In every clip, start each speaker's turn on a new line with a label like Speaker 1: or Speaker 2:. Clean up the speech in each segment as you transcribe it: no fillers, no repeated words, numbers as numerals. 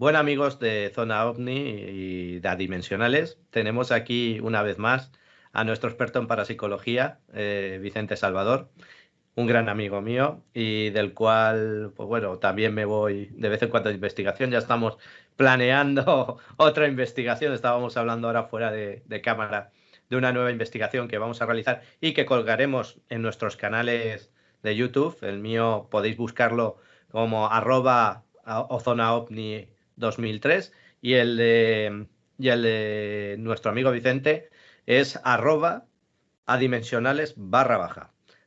Speaker 1: Bueno, amigos de Zona OVNI y de Adimensionales, tenemos aquí una vez más a nuestro experto en parapsicología, Vicente Salvador, un gran amigo mío y del cual, pues bueno, también me voy de vez en cuando de investigación. Ya estamos planeando otra investigación, estábamos hablando ahora fuera de cámara de una nueva investigación que vamos a realizar y que colgaremos en nuestros canales de YouTube. El mío podéis buscarlo como @ozonaovni 2003 y el de nuestro amigo Vicente es @adimensionales_.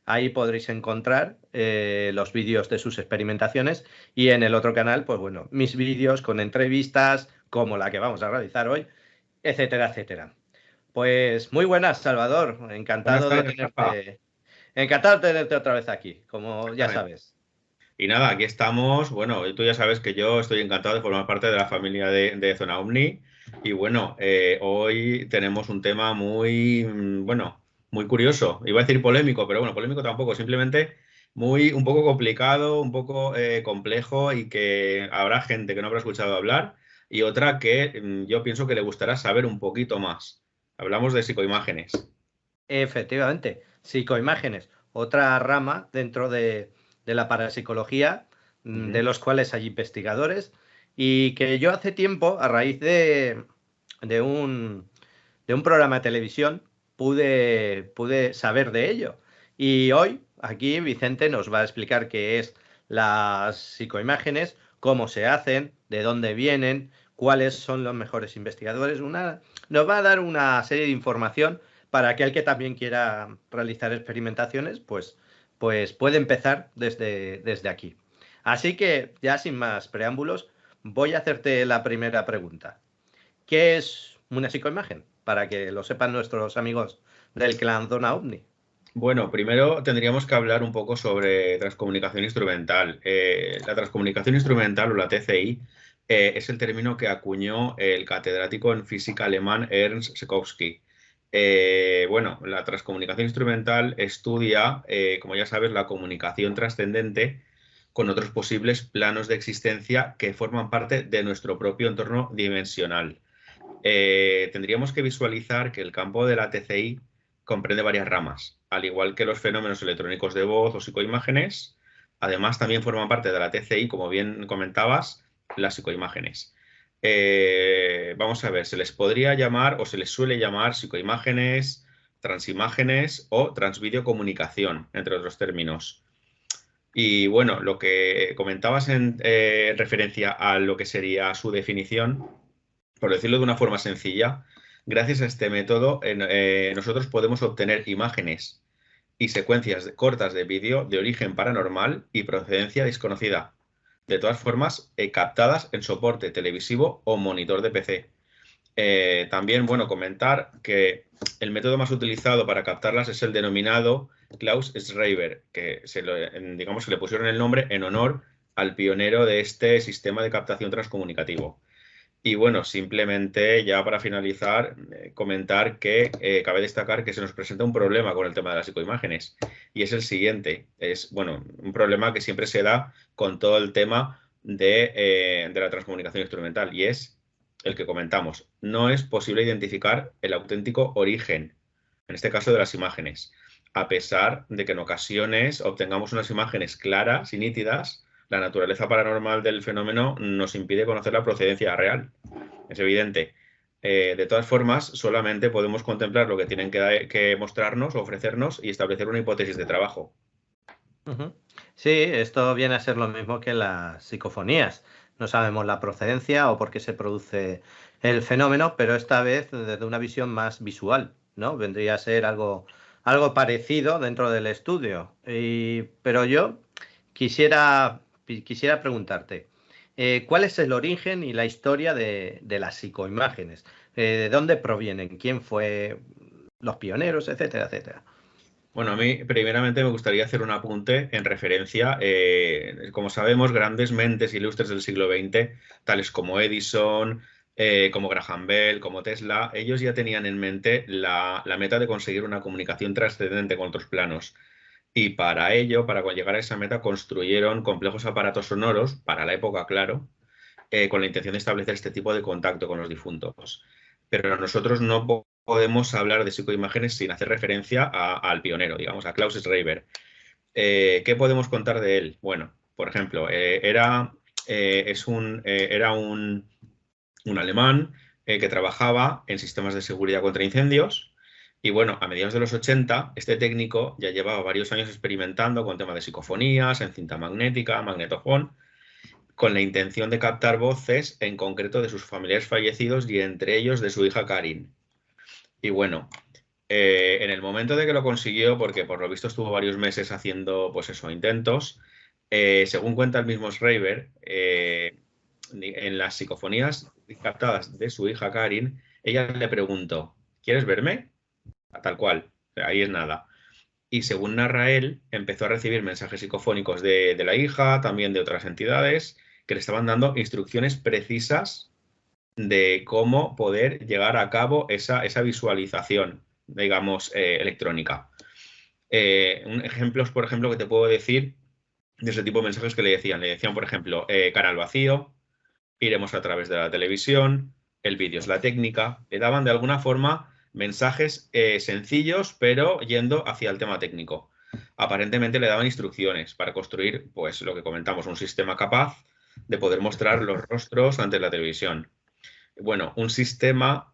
Speaker 1: Ahí podréis encontrar los vídeos de sus experimentaciones y en el otro canal, pues bueno, mis vídeos con entrevistas como la que vamos a realizar hoy, etcétera, etcétera. Pues muy buenas, Salvador.
Speaker 2: Buenas tardes, Rafa.
Speaker 1: Encantado de tenerte otra vez aquí, como ya
Speaker 2: Exactamente.
Speaker 1: sabes.
Speaker 2: Y nada, aquí estamos. Bueno, tú ya sabes que yo estoy encantado de formar parte de la familia de Zona Omni. Y bueno, hoy tenemos un tema muy, bueno, muy curioso. Iba a decir polémico, pero bueno, polémico tampoco. Simplemente un poco complicado, un poco complejo y que habrá gente que no habrá escuchado hablar y otra que yo pienso que le gustará saber un poquito más. Hablamos de psicoimágenes.
Speaker 1: Efectivamente, psicoimágenes, otra rama dentro de la parapsicología, de
Speaker 2: Ujú.
Speaker 1: los cuales hay investigadores, y que yo hace tiempo, a raíz de un, de un programa de televisión, pude saber de ello. Y hoy, aquí, Vicente nos va a explicar qué es las psicoimágenes, cómo se hacen, de dónde vienen, cuáles son los mejores investigadores. Nos va a dar una serie de información para aquel que también quiera realizar experimentaciones, pues puede empezar desde aquí. Así que, ya sin más preámbulos, voy a hacerte la primera pregunta. ¿Qué es una psicoimagen? Para que lo sepan nuestros amigos del clan Zona OVNI.
Speaker 2: Bueno, primero tendríamos que hablar un poco sobre transcomunicación instrumental. La transcomunicación instrumental o la TCI es el término que acuñó el catedrático en física alemán Ernst Sikowski. Bueno, la transcomunicación instrumental estudia, como ya sabes, la comunicación trascendente con otros posibles planos de existencia que forman parte de nuestro propio entorno dimensional. Tendríamos que visualizar que el campo de la TCI comprende varias ramas, al igual que los fenómenos electrónicos de voz o psicoimágenes. Además, también forman parte de la TCI, como bien comentabas, las psicoimágenes. Vamos a ver, se les podría llamar o se les suele llamar psicoimágenes, transimágenes o transvideocomunicación, entre otros términos. Y bueno, lo que comentabas en referencia a lo que sería su definición, por decirlo de una forma sencilla, gracias a este método nosotros podemos obtener imágenes y secuencias cortas de vídeo de origen paranormal y procedencia desconocida. De todas formas, captadas en soporte televisivo o monitor de PC. También, bueno, comentar que el método más utilizado para captarlas es el denominado Klaus Schreiber, que digamos que le pusieron el nombre en honor al pionero de este sistema de captación transcomunicativo. Y bueno, simplemente ya para finalizar, comentar que cabe destacar que se nos presenta un problema con el tema de las psicoimágenes. Y es el siguiente. Es, bueno, un problema que siempre se da con todo el tema de la transcomunicación instrumental. Y es el que comentamos. No es posible identificar el auténtico origen, en este caso de las imágenes. A pesar de que en ocasiones obtengamos unas imágenes claras y nítidas, la naturaleza paranormal del fenómeno nos impide conocer la procedencia real. Es evidente. De todas formas, solamente podemos contemplar lo que tienen que mostrarnos o ofrecernos y establecer una hipótesis de trabajo.
Speaker 1: Ujú. Sí, esto viene a ser lo mismo que las psicofonías. No sabemos la procedencia o por qué se produce el fenómeno, pero esta vez desde una visión más visual, ¿no? Vendría a ser algo parecido dentro del estudio. Pero yo quisiera preguntarte, ¿cuál es el origen y la historia de las psicoimágenes? ¿De dónde provienen? ¿Quién fue los pioneros, etcétera, etcétera?
Speaker 2: Bueno, a mí primeramente me gustaría hacer un apunte en referencia, como sabemos, grandes mentes ilustres del siglo XX, tales como Edison, como Graham Bell, como Tesla, ellos ya tenían en mente la meta de conseguir una comunicación trascendente con otros planos. Y para ello, para llegar a esa meta, construyeron complejos aparatos sonoros, para la época, claro, con la intención de establecer este tipo de contacto con los difuntos. Pero nosotros no podemos hablar de psicoimágenes sin hacer referencia al pionero, digamos, a Klaus Schreiber. ¿Qué podemos contar de él? Bueno, por ejemplo, era un alemán que trabajaba en sistemas de seguridad contra incendios. Y bueno, a mediados de los 80, este técnico ya llevaba varios años experimentando con temas de psicofonías, en cinta magnética, magnetofón, con la intención de captar voces, en concreto de sus familiares fallecidos y entre ellos de su hija Karin. Y bueno, en el momento de que lo consiguió, porque por lo visto estuvo varios meses haciendo, pues eso, intentos, según cuenta el mismo Schreiber, en las psicofonías captadas de su hija Karin, ella le preguntó, ¿quieres verme? Tal cual, ahí es nada. Y según narra él, empezó a recibir mensajes psicofónicos de la hija, también de otras entidades, que le estaban dando instrucciones precisas de cómo poder llegar a cabo esa visualización, digamos, electrónica. Ejemplos, por ejemplo, que te puedo decir de ese tipo de mensajes que le decían. Le decían, por ejemplo, cara al vacío, iremos a través de la televisión, el vídeo es la técnica. Le daban de alguna forma mensajes sencillos, pero yendo hacia el tema técnico. Aparentemente le daban instrucciones para construir, pues lo que comentamos, un sistema capaz de poder mostrar los rostros ante la televisión. Bueno, un sistema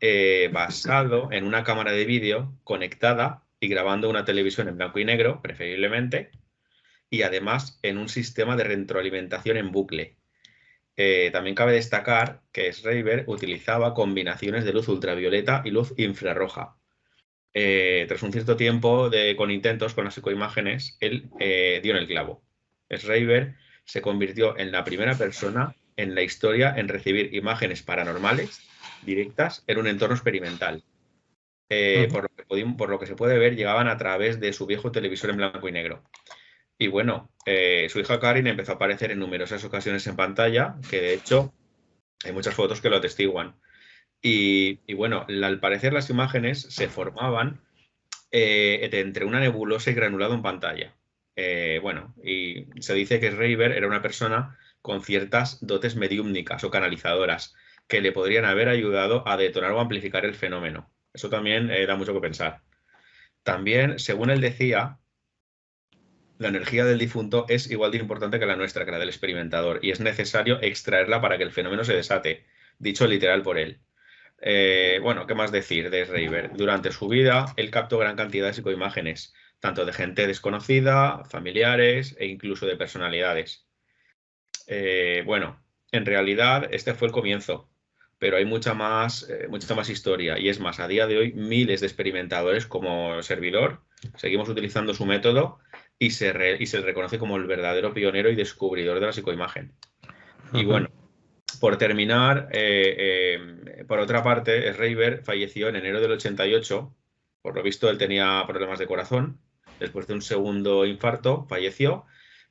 Speaker 2: basado en una cámara de vídeo conectada y grabando una televisión en blanco y negro, preferiblemente, y además en un sistema de retroalimentación en bucle. También cabe destacar que Schreiber utilizaba combinaciones de luz ultravioleta y luz infrarroja. Tras un cierto tiempo con intentos con las psicoimágenes, él dio en el clavo. Schreiber se convirtió en la primera persona en la historia en recibir imágenes paranormales directas en un entorno experimental. Por lo que se puede ver, llegaban a través de su viejo televisor en blanco y negro. Y bueno, su hija Karin empezó a aparecer en numerosas ocasiones en pantalla, que de hecho hay muchas fotos que lo atestiguan. Y bueno, al parecer las imágenes se formaban entre una nebulosa y granulado en pantalla. Bueno, y se dice que Schreiber era una persona con ciertas dotes mediúmnicas o canalizadoras que le podrían haber ayudado a detonar o amplificar el fenómeno. Eso también da mucho que pensar. También, según él decía, la energía del difunto es igual de importante que la nuestra, que la del experimentador, y es necesario extraerla para que el fenómeno se desate, dicho literal por él. Bueno, ¿qué más decir de Schreiber? Durante su vida, él captó gran cantidad de psicoimágenes, tanto de gente desconocida, familiares e incluso de personalidades. Bueno, en realidad este fue el comienzo, pero hay mucha más historia. Y es más, a día de hoy, miles de experimentadores como servidor seguimos utilizando su método y se le reconoce como el verdadero pionero y descubridor de la psicoimagen. Y bueno, por terminar, por otra parte, Schreiber falleció en enero del 88. Por lo visto, él tenía problemas de corazón. Después de un segundo infarto, falleció.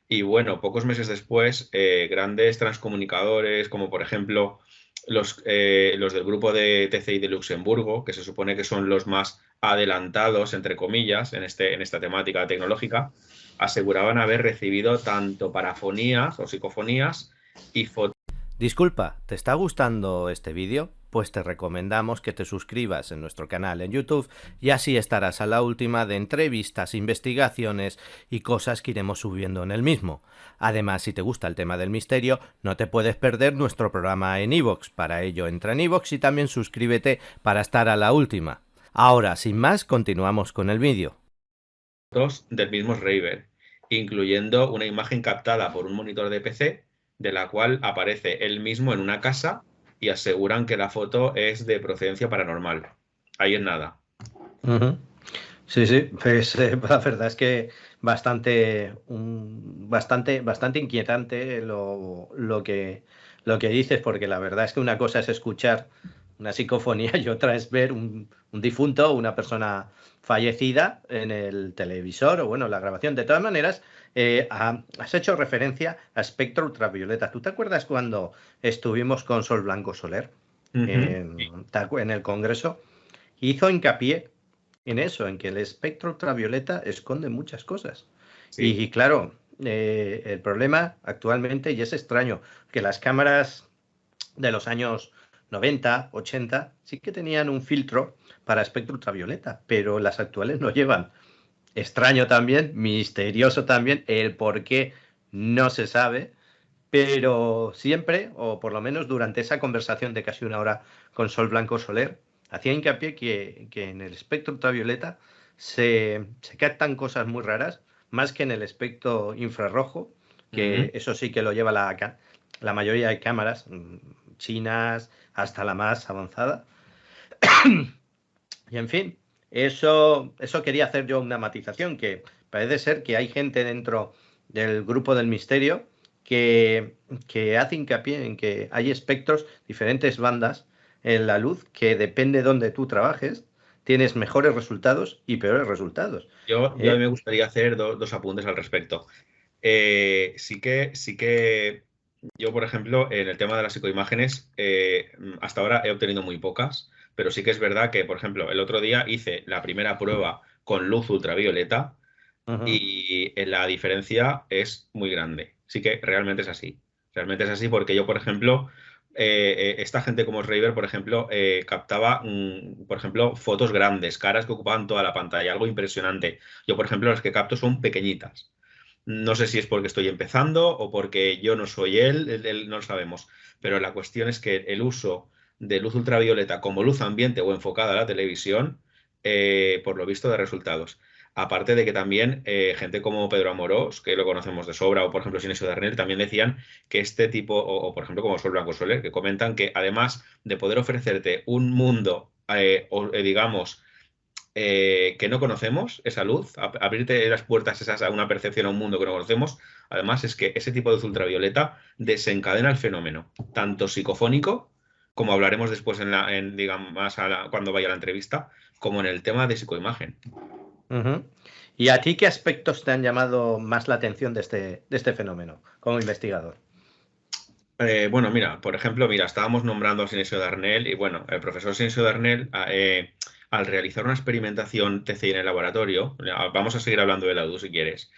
Speaker 2: Y bueno, pocos meses después, grandes transcomunicadores, como por ejemplo los del grupo de TCI de Luxemburgo, que se supone que son los más adelantados, entre comillas, en esta temática tecnológica, aseguraban haber recibido tanto parafonías o psicofonías y fotos.
Speaker 1: Disculpa, ¿te está gustando este vídeo? Pues te recomendamos que te suscribas en nuestro canal en YouTube y así estarás a la última de entrevistas, investigaciones y cosas que iremos subiendo en el mismo. Además, si te gusta el tema del misterio, no te puedes perder nuestro programa en iVoox. Para ello, entra en iVoox y también suscríbete para estar a la última. Ahora, sin más, continuamos con el vídeo.
Speaker 2: Del mismo Schreiber, incluyendo una imagen captada por un monitor de PC, de la cual aparece él mismo en una casa y aseguran que la foto es de procedencia paranormal. Ahí es nada.
Speaker 1: Sí, sí, pues la verdad es que bastante inquietante lo que dices, porque la verdad es que una cosa es escuchar una psicofonía y otra es ver un difunto, una persona fallecida en el televisor o bueno, la grabación. De todas maneras, has hecho referencia a espectro ultravioleta. ¿Tú te acuerdas cuando estuvimos con Sol Blanco Soler en el Congreso? Hizo hincapié en eso, en que el espectro ultravioleta esconde muchas cosas. Sí. Y claro, el problema actualmente, y es extraño, que las cámaras de los años 90, 80, sí que tenían un filtro para espectro ultravioleta, pero las actuales no llevan. Extraño también, misterioso también, el por qué no se sabe, pero siempre, o por lo menos durante esa conversación de casi una hora con Sol Blanco Soler, hacía hincapié que en el espectro ultravioleta se captan cosas muy raras, más que en el espectro infrarrojo, que eso sí que lo lleva la mayoría de cámaras chinas hasta la más avanzada. Y en fin, eso quería hacer yo una matización, que parece ser que hay gente dentro del grupo del misterio que hace hincapié en que hay espectros, diferentes bandas en la luz, que depende de donde tú trabajes, tienes mejores resultados y peores resultados.
Speaker 2: Yo me gustaría hacer dos apuntes al respecto. Sí que yo, por ejemplo, en el tema de las psicoimágenes, hasta ahora he obtenido muy pocas, pero sí que es verdad que, por ejemplo, el otro día hice la primera prueba con luz ultravioleta y la diferencia es muy grande. Sí que realmente es así. Realmente es así porque yo, por ejemplo, esta gente como Raver, por ejemplo, captaba, por ejemplo, fotos grandes, caras que ocupaban toda la pantalla, algo impresionante. Yo, por ejemplo, las que capto son pequeñitas. No sé si es porque estoy empezando o porque yo no soy él, no lo sabemos. Pero la cuestión es que el uso de luz ultravioleta como luz ambiente o enfocada a la televisión, por lo visto, da resultados. Aparte de que también gente como Pedro Amorós, que lo conocemos de sobra, o por ejemplo Sinesio Darnell, también decían que este tipo, o por ejemplo como Sol Blanco Soler, que comentan que además de poder ofrecerte un mundo, digamos, que no conocemos, esa luz, abrirte las puertas esas a una percepción a un mundo que no conocemos, además es que ese tipo de luz ultravioleta desencadena el fenómeno, tanto psicofónico, como hablaremos después digamos, más cuando vaya a la entrevista, como en el tema de psicoimagen.
Speaker 1: ¿Y a ti qué aspectos te han llamado más la atención de este fenómeno como investigador?
Speaker 2: Bueno, mira, por ejemplo, estábamos nombrando a Sinesio Darnell y bueno, el profesor Sinesio Darnell, al realizar una experimentación TCI en el laboratorio, vamos a seguir hablando de la luz si quieres,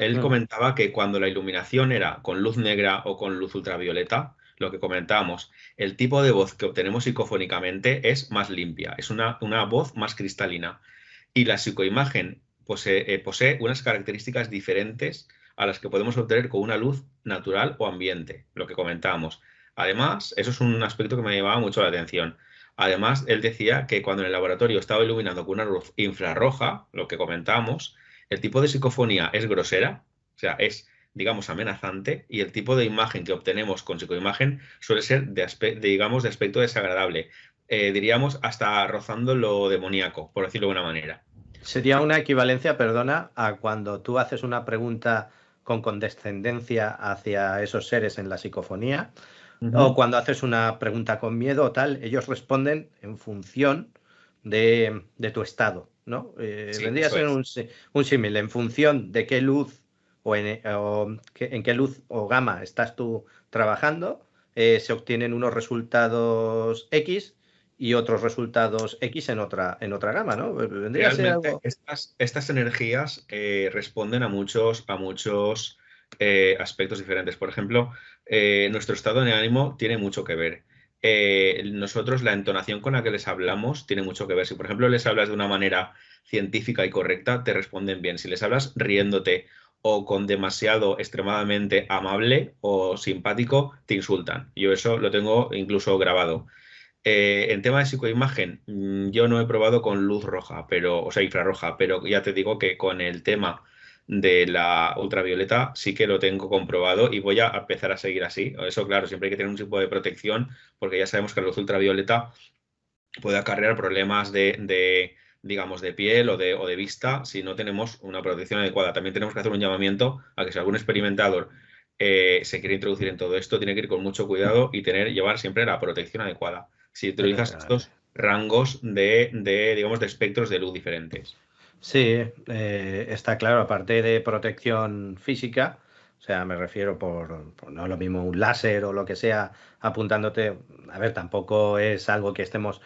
Speaker 2: él comentaba que cuando la iluminación era con luz negra o con luz ultravioleta, lo que comentábamos, el tipo de voz que obtenemos psicofónicamente es más limpia, es una voz más cristalina. Y la psicoimagen posee unas características diferentes a las que podemos obtener con una luz natural o ambiente, lo que comentábamos. Además, eso es un aspecto que me llamaba mucho la atención. Además, él decía que cuando en el laboratorio estaba iluminando con una luz infrarroja, lo que comentábamos, el tipo de psicofonía es grosera, o sea, es, digamos, amenazante, y el tipo de imagen que obtenemos con psicoimagen suele ser digamos, de aspecto desagradable. Diríamos hasta rozando lo demoníaco, por decirlo de una manera.
Speaker 1: Sería una equivalencia, perdona, a cuando tú haces una pregunta con condescendencia hacia esos seres en la psicofonía, o cuando haces una pregunta con miedo o tal, ellos responden en función de tu estado, ¿no?
Speaker 2: Sí,
Speaker 1: Vendría a ser un símil, en función de qué luz en qué luz o gama estás tú trabajando, se obtienen unos resultados X y otros resultados X en otra gama, ¿no? Vendría a ser
Speaker 2: realmente
Speaker 1: algo.
Speaker 2: estas energías responden a muchos aspectos diferentes. Por ejemplo, nuestro estado de ánimo tiene mucho que ver. Nosotros, la entonación con la que les hablamos tiene mucho que ver. Si, por ejemplo, les hablas de una manera científica y correcta, te responden bien. Si les hablas riéndote o con demasiado extremadamente amable o simpático, te insultan. Yo eso lo tengo incluso grabado. En tema de psicoimagen, yo no he probado con luz roja, o sea, infrarroja, pero ya te digo que con el tema de la ultravioleta sí que lo tengo comprobado y voy a empezar a seguir así. Eso, claro, siempre hay que tener un tipo de protección porque ya sabemos que la luz ultravioleta puede acarrear problemas digamos, de piel o de vista si no tenemos una protección adecuada. También tenemos que hacer un llamamiento a que si algún experimentador se quiere introducir en todo esto, tiene que ir con mucho cuidado y llevar siempre la protección adecuada. Si utilizas estos rangos digamos, de espectros de luz diferentes.
Speaker 1: Sí, está claro, aparte de protección física, o sea, me refiero por no lo mismo un láser o lo que sea apuntándote, a ver, tampoco es algo que estemos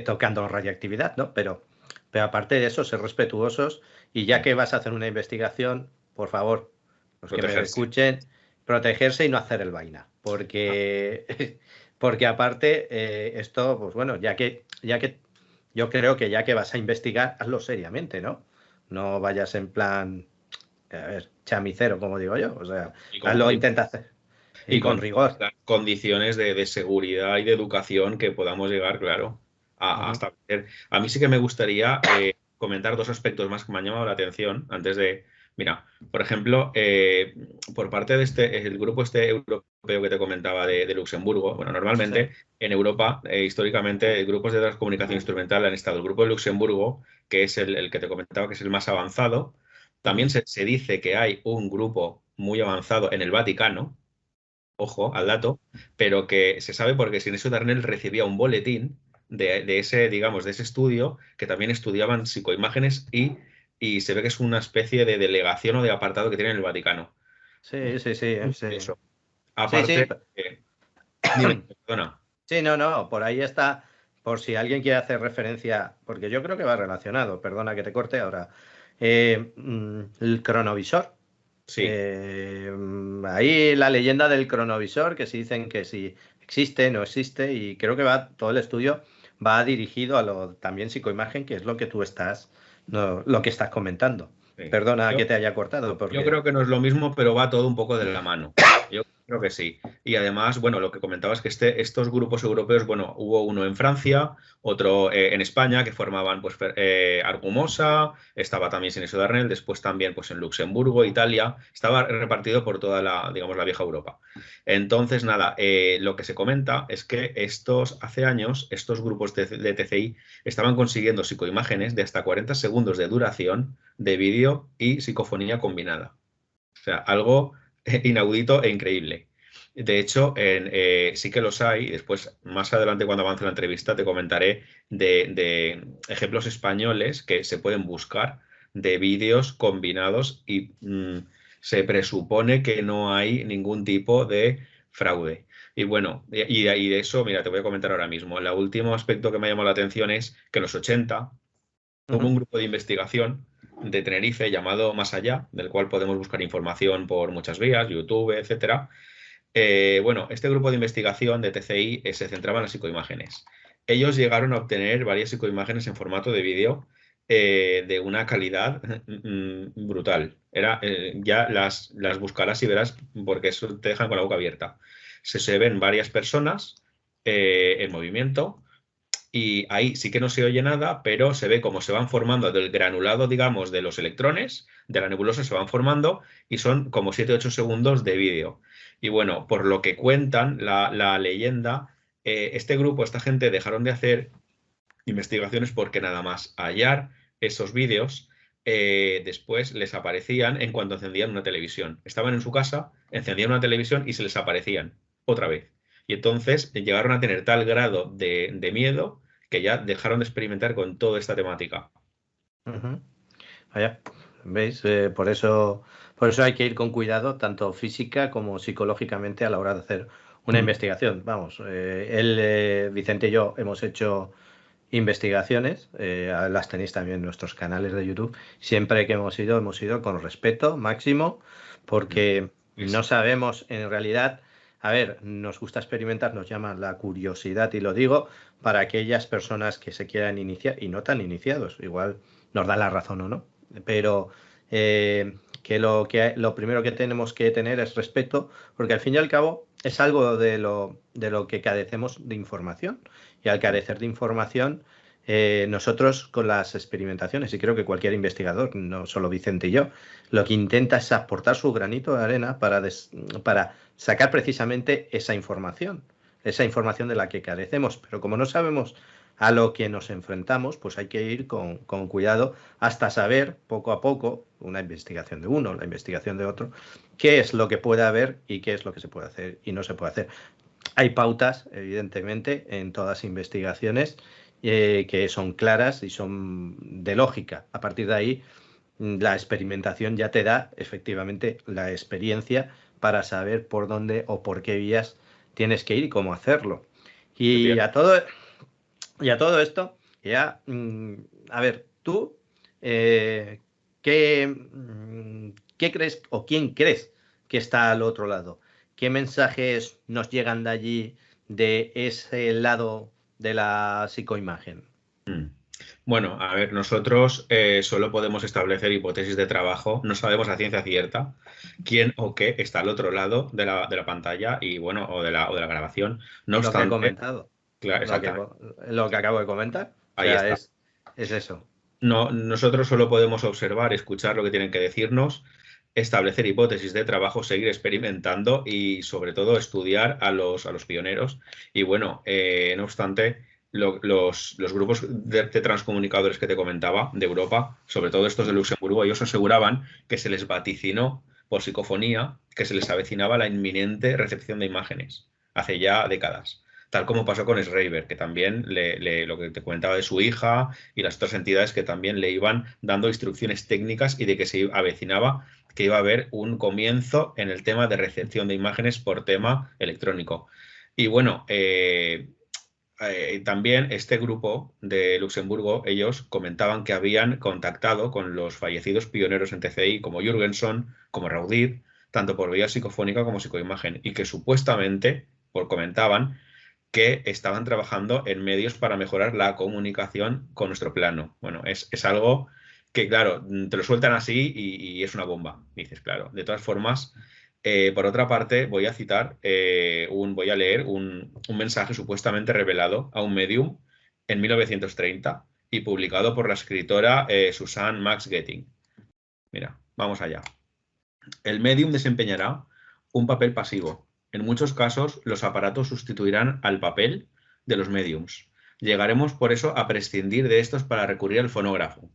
Speaker 1: tocando radiactividad, ¿no? Pero aparte de eso, ser respetuosos y ya que vas a hacer una investigación, por favor, los que me
Speaker 2: Protegerse.
Speaker 1: escuchen, protegerse y no hacer el vaina, porque porque aparte, esto, pues bueno, ya que yo creo que ya que vas a investigar, hazlo seriamente, ¿no? No vayas en plan, a ver, chamicero, como digo yo. O sea,
Speaker 2: Y con,
Speaker 1: hazlo, intenta hacer. Y
Speaker 2: y
Speaker 1: con
Speaker 2: con
Speaker 1: rigor.
Speaker 2: las condiciones de seguridad y de educación que podamos llegar, claro, a
Speaker 1: Ujú.
Speaker 2: establecer. A mí sí que me gustaría comentar dos aspectos más que me han llamado la atención antes de, mira, por ejemplo, por parte de el grupo este europeo que te comentaba de Luxemburgo, bueno,
Speaker 1: Sí.
Speaker 2: normalmente en Europa, históricamente, grupos de transcomunicación instrumental han estado el grupo de Luxemburgo, que es el que te comentaba que es el más avanzado. También
Speaker 1: Ujú.
Speaker 2: se dice que hay un grupo muy avanzado en el Vaticano, ojo al dato, pero que se sabe porque Sinesio Darnell recibía un boletín de ese, digamos, de ese estudio, que también estudiaban psicoimágenes y se ve que es una especie de delegación o de apartado que tiene en el Vaticano.
Speaker 1: Sí, sí, sí, sí.
Speaker 2: Eso.
Speaker 1: Sí, sí.
Speaker 2: Aparte, dime, perdona.
Speaker 1: Sí, no, no, por ahí está, por si alguien quiere hacer referencia, porque yo creo que va relacionado, perdona que te corte ahora, el cronovisor.
Speaker 2: Sí.
Speaker 1: Ahí la leyenda del cronovisor, que se dicen que si existe, no existe, y creo que va, todo el estudio va dirigido a lo también psicoimagen, que es lo que tú estás, no, lo que estás comentando.
Speaker 2: Sí.
Speaker 1: Perdona que
Speaker 2: Yo,
Speaker 1: te haya cortado,
Speaker 2: Yo
Speaker 1: porque...
Speaker 2: creo que no es lo mismo, pero va todo un poco de la mano. Yo creo que sí. Y además, bueno, lo que comentabas que estos grupos europeos, bueno, hubo uno en Francia, otro en España, que formaban pues Argumosa, estaba también Sinesio Darnell, después también pues en Luxemburgo, Italia, estaba repartido por toda la, digamos, la vieja Europa. Entonces, nada, lo que se comenta es que hace años, estos grupos de TCI estaban consiguiendo psicoimágenes de hasta 40 segundos de duración de vídeo y psicofonía combinada. O sea, algo inaudito e increíble. De hecho, sí que los hay. Después, más adelante, cuando avance la entrevista, te comentaré de ejemplos españoles que se pueden buscar de vídeos combinados y se presupone que no hay ningún tipo de fraude. Y bueno, y de eso, mira, te voy a comentar ahora mismo. El último aspecto que me ha llamado la atención es que en los 80 hubo
Speaker 1: Ujú,
Speaker 2: un grupo de investigación de Tenerife llamado Más Allá, del cual podemos buscar información por muchas vías, YouTube, etcétera. Bueno, este grupo de investigación de TCI se centraba en las psicoimágenes. Ellos llegaron a obtener varias psicoimágenes en formato de vídeo de una calidad brutal. Ya las buscarás y verás porque eso te dejan con la boca abierta. Se ven varias personas en movimiento y ahí sí que no se oye nada, pero se ve cómo se van formando del granulado, digamos, de los electrones, de la nebulosa se van formando y son como 7 u 8 segundos de vídeo. Y bueno, por lo que cuentan la leyenda, este grupo, esta gente dejaron de hacer investigaciones porque nada más hallar esos vídeos, después les aparecían en cuanto encendían una televisión. Estaban en su casa, encendían una televisión y se les aparecían otra vez. Y entonces llegaron a tener tal grado de miedo que ya dejaron de experimentar con toda esta temática.
Speaker 1: ujú. Vaya, ¿veis? Por eso hay que ir con cuidado, tanto física como psicológicamente, a la hora de hacer una
Speaker 2: Mm.
Speaker 1: investigación. Vamos, Vicente y yo hemos hecho investigaciones, las tenéis también en nuestros canales de YouTube. Siempre que hemos ido con respeto máximo, porque
Speaker 2: Sí,
Speaker 1: no
Speaker 2: sí.
Speaker 1: sabemos en realidad, a ver, nos gusta experimentar, nos llama la curiosidad, y lo digo para aquellas personas que se quieran iniciar y no tan iniciados, igual nos da la razón o no, pero que lo primero que tenemos que tener es respeto, porque al fin y al cabo es algo de lo que carecemos de información, y al carecer de información, nosotros con las experimentaciones, y creo que cualquier investigador, no solo Vicente y yo, lo que intenta es aportar su granito de arena para sacar precisamente esa información de la que carecemos. Pero como no sabemos a lo que nos enfrentamos, pues hay que ir con cuidado hasta saber poco a poco, una investigación de uno, la investigación de otro, qué es lo que puede haber y qué es lo que se puede hacer y no se puede hacer. Hay pautas, evidentemente, en todas las investigaciones, que son claras y son de lógica. A partir de ahí, la experimentación ya te da efectivamente la experiencia para saber por dónde o por qué vías tienes que ir y cómo hacerlo. Y a todo, y a todo esto, ya, a ver, tú, ¿qué, qué crees o quién crees que está al otro lado? ¿Qué mensajes nos llegan de allí de ese lado de la psicoimagen?
Speaker 2: Bueno, a ver, nosotros solo podemos establecer hipótesis de trabajo, no sabemos a ciencia cierta quién o qué está al otro lado de la pantalla y bueno, o de la grabación. No
Speaker 1: Lo que he
Speaker 2: obstante,
Speaker 1: comentado,
Speaker 2: claro,
Speaker 1: lo que,
Speaker 2: exactamente,
Speaker 1: lo que acabo de comentar. O
Speaker 2: ahí
Speaker 1: sea,
Speaker 2: está.
Speaker 1: es eso.
Speaker 2: No, nosotros solo podemos observar, escuchar lo que tienen que decirnos, establecer hipótesis de trabajo, seguir experimentando y sobre todo estudiar a los pioneros. Y bueno, no obstante, los grupos de transcomunicadores que te comentaba de Europa, sobre todo estos de Luxemburgo, ellos aseguraban que se les vaticinó por psicofonía que se les avecinaba la inminente recepción de imágenes hace ya décadas. Tal como pasó con Schreiber, que también lo que te comentaba de su hija y las otras entidades que también le iban dando instrucciones técnicas y de que se avecinaba que iba a haber un comienzo en el tema de recepción de imágenes por tema electrónico. Y bueno, también este grupo de Luxemburgo, ellos comentaban que habían contactado con los fallecidos pioneros en TCI como Jürgenson, como Raudib, tanto por vía psicofónica como psicoimagen, y que supuestamente, comentaban, que estaban trabajando en medios para mejorar la comunicación con nuestro plano. Bueno, es algo que, claro, te lo sueltan así y es una bomba. Dices, claro. De todas formas, por otra parte, voy a leer un mensaje supuestamente revelado a un medium en 1930 y publicado por la escritora Susanne Max Getting. Mira, vamos allá. El medium desempeñará un papel pasivo. En muchos casos, los aparatos sustituirán al papel de los mediums. Llegaremos por eso a prescindir de estos para recurrir al fonógrafo.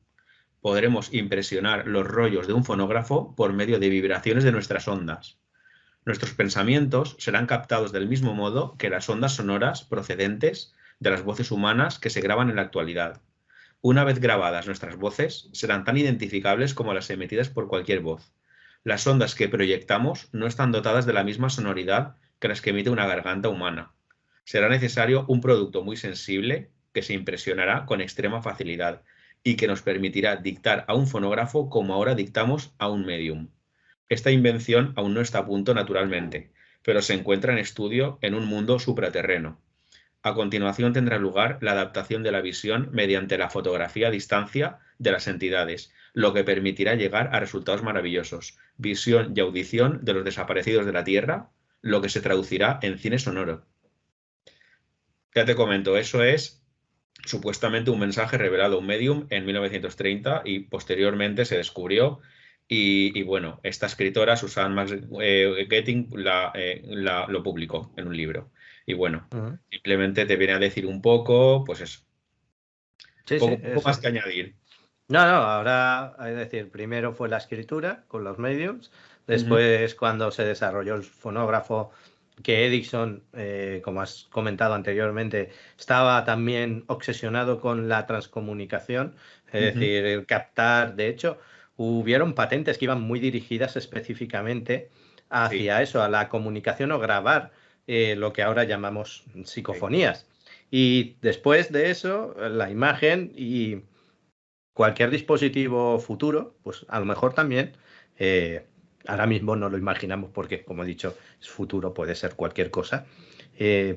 Speaker 2: Podremos impresionar los rollos de un fonógrafo por medio de vibraciones de nuestras ondas. Nuestros pensamientos serán captados del mismo modo que las ondas sonoras procedentes de las voces humanas que se graban en la actualidad. Una vez grabadas, nuestras voces serán tan identificables como las emitidas por cualquier voz. Las ondas que proyectamos no están dotadas de la misma sonoridad que las que emite una garganta humana. Será necesario un producto muy sensible que se impresionará con extrema facilidad y que nos permitirá dictar a un fonógrafo como ahora dictamos a un medium. Esta invención aún no está a punto naturalmente, pero se encuentra en estudio en un mundo supraterreno. A continuación tendrá lugar la adaptación de la visión mediante la fotografía a distancia de las entidades, lo que permitirá llegar a resultados maravillosos. Visión y audición de los desaparecidos de la Tierra, lo que se traducirá en cine sonoro. Ya te comento, eso es supuestamente un mensaje revelado a un medium en 1930 y posteriormente se descubrió. Y bueno, esta escritora, Susanne Max Getting, lo publicó en un libro. Y bueno, simplemente te viene a decir un poco, pues eso,
Speaker 1: Sí, sí,
Speaker 2: poco más que añadir.
Speaker 1: No, no, ahora, es decir, primero fue la escritura con los mediums,
Speaker 2: Ujú.
Speaker 1: después cuando se desarrolló el fonógrafo, que Edison, como has comentado anteriormente, estaba también obsesionado con la transcomunicación, es
Speaker 2: Ujú.
Speaker 1: decir, el captar, de hecho, hubieron patentes que iban muy dirigidas específicamente
Speaker 2: Sí,
Speaker 1: hacia eso, a la comunicación o grabar lo que ahora llamamos
Speaker 2: sí.
Speaker 1: psicofonías. Y después de eso, la imagen y cualquier dispositivo futuro, pues a lo mejor también, ahora mismo no lo imaginamos porque, como he dicho, es futuro, puede ser cualquier cosa,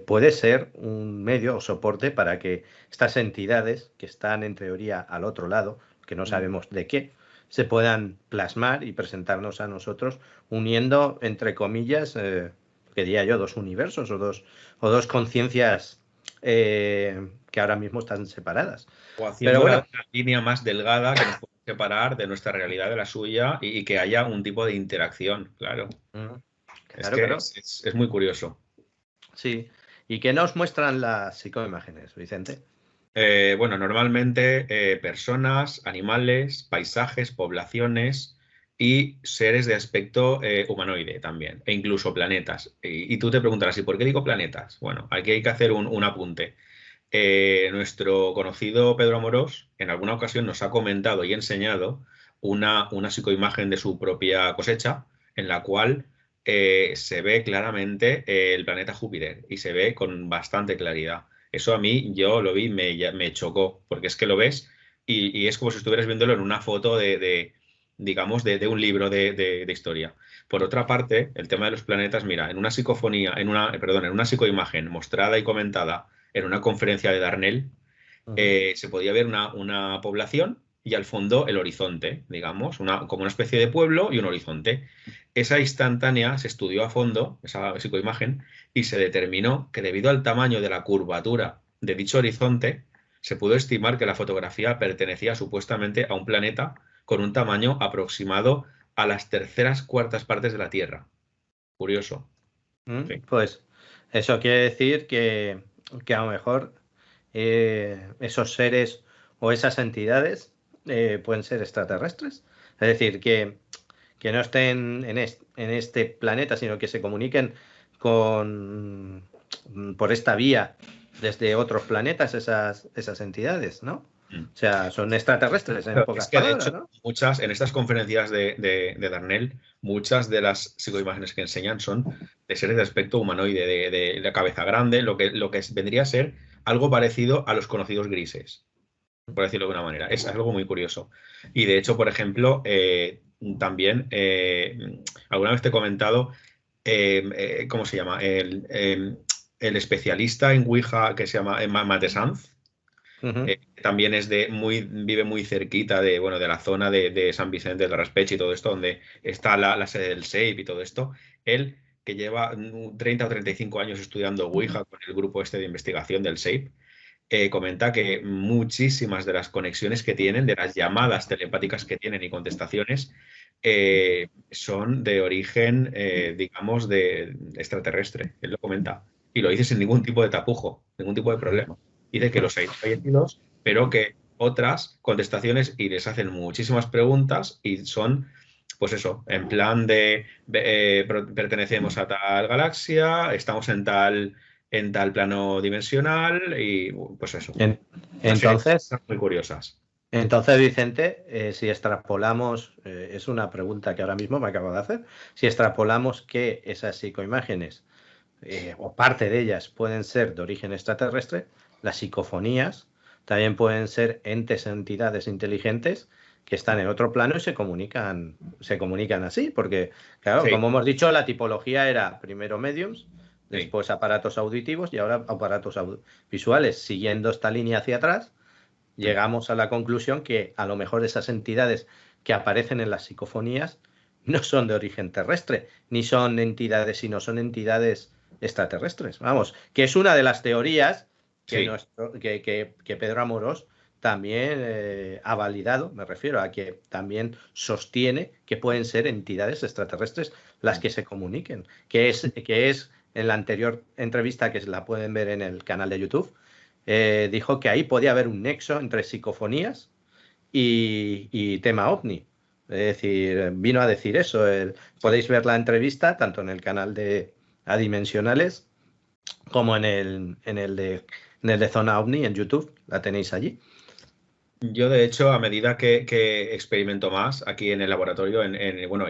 Speaker 1: puede ser un medio o soporte para que estas entidades que están en teoría al otro lado, que no
Speaker 2: Mm.
Speaker 1: sabemos de qué, se puedan plasmar y presentarnos a nosotros uniendo, entre comillas, que diría yo, dos universos o dos conciencias que ahora mismo están separadas.
Speaker 2: O
Speaker 1: Pero
Speaker 2: haciendo la
Speaker 1: bueno,
Speaker 2: línea más delgada que nos puede separar de nuestra realidad de la suya y que haya un tipo de interacción, claro. Es
Speaker 1: claro,
Speaker 2: que
Speaker 1: claro.
Speaker 2: es muy curioso.
Speaker 1: Sí. ¿Y qué nos muestran las psicoimágenes, Vicente?
Speaker 2: Bueno, normalmente personas, animales, paisajes, poblaciones y seres de aspecto humanoide también, e incluso planetas. Y tú te preguntarás, ¿y por qué digo planetas? Bueno, aquí hay que hacer un apunte. Nuestro conocido Pedro Amorós en alguna ocasión nos ha comentado y enseñado una psicoimagen de su propia cosecha, en la cual se ve claramente el planeta Júpiter y se ve con bastante claridad. Eso a mí, yo lo vi, me chocó, porque es que lo ves y es como si estuvieras viéndolo en una foto digamos, de un libro de historia. Por otra parte, el tema de los planetas, mira, en una psicofonía, en una psicoimagen mostrada y comentada en una conferencia de Darnell, se podía ver una población y al fondo el horizonte, digamos, como una especie de pueblo y un horizonte. Esa instantánea se estudió a fondo, esa psicoimagen, y se determinó que debido al tamaño de la curvatura de dicho horizonte, se pudo estimar que la fotografía pertenecía supuestamente a un planeta con un tamaño aproximado a las terceras cuartas partes de la Tierra. Curioso. Sí.
Speaker 1: Pues eso quiere decir que a lo mejor esos seres o esas entidades pueden ser extraterrestres. Es decir, que no estén en este planeta, sino que se comuniquen por esta vía desde otros planetas esas entidades, ¿no? O sea, son extraterrestres en pocas
Speaker 2: Es que de
Speaker 1: palabras,
Speaker 2: hecho,
Speaker 1: ¿no?
Speaker 2: en estas conferencias de Darnell, muchas de las psicoimágenes que enseñan son de seres de aspecto humanoide, de la cabeza grande, lo que vendría a ser algo parecido a los conocidos grises, por decirlo de una manera. Es algo muy curioso. Y de hecho, por ejemplo, también, alguna vez te he comentado, ¿cómo se llama? El especialista en Ouija que se llama Mate Sanz. También vive muy cerquita de la zona de San Vicente del Raspeig y todo esto, donde está la sede del SEIP y todo esto. Él, que lleva 30 o 35 años estudiando Ouija con el grupo este de investigación del SEIP, comenta que muchísimas de las conexiones que tienen, de las llamadas telepáticas que tienen y contestaciones, son de origen, digamos, de extraterrestre. Él lo comenta. Y lo dice sin ningún tipo de tapujo, ningún tipo de problema. Dice que los hay fallecidos, pero que otras contestaciones y les hacen muchísimas preguntas y son, pues eso, en plan de pertenecemos a tal galaxia, estamos en tal plano dimensional y pues eso. Una serie de
Speaker 1: Entonces,
Speaker 2: cosas muy curiosas.
Speaker 1: Entonces, Vicente, si extrapolamos, es una pregunta que ahora mismo me acabo de hacer, si extrapolamos que esas psicoimágenes o parte de ellas pueden ser de origen extraterrestre, las psicofonías también pueden ser entes, entidades inteligentes que están en otro plano y se comunican así, porque, claro,
Speaker 2: Sí,
Speaker 1: como hemos dicho, la tipología era primero mediums,
Speaker 2: sí.
Speaker 1: después aparatos auditivos y ahora aparatos visuales, siguiendo esta línea hacia atrás llegamos a la conclusión que a lo mejor esas entidades que aparecen en las psicofonías no son de origen terrestre, ni son entidades, sino son entidades extraterrestres. Vamos, que es una de las teorías
Speaker 2: Sí.
Speaker 1: que Pedro Amorós también ha validado, me refiero a que también sostiene que pueden ser entidades extraterrestres las que se comuniquen, que es en la anterior entrevista que la pueden ver en el canal de YouTube, dijo que ahí podía haber un nexo entre psicofonías y tema ovni. Es decir, vino a decir eso. Podéis ver la entrevista tanto en el canal de Adimensionales como en el de Zona OVNI en YouTube. La tenéis allí.
Speaker 2: Yo, de hecho, a medida que experimento más aquí en el laboratorio,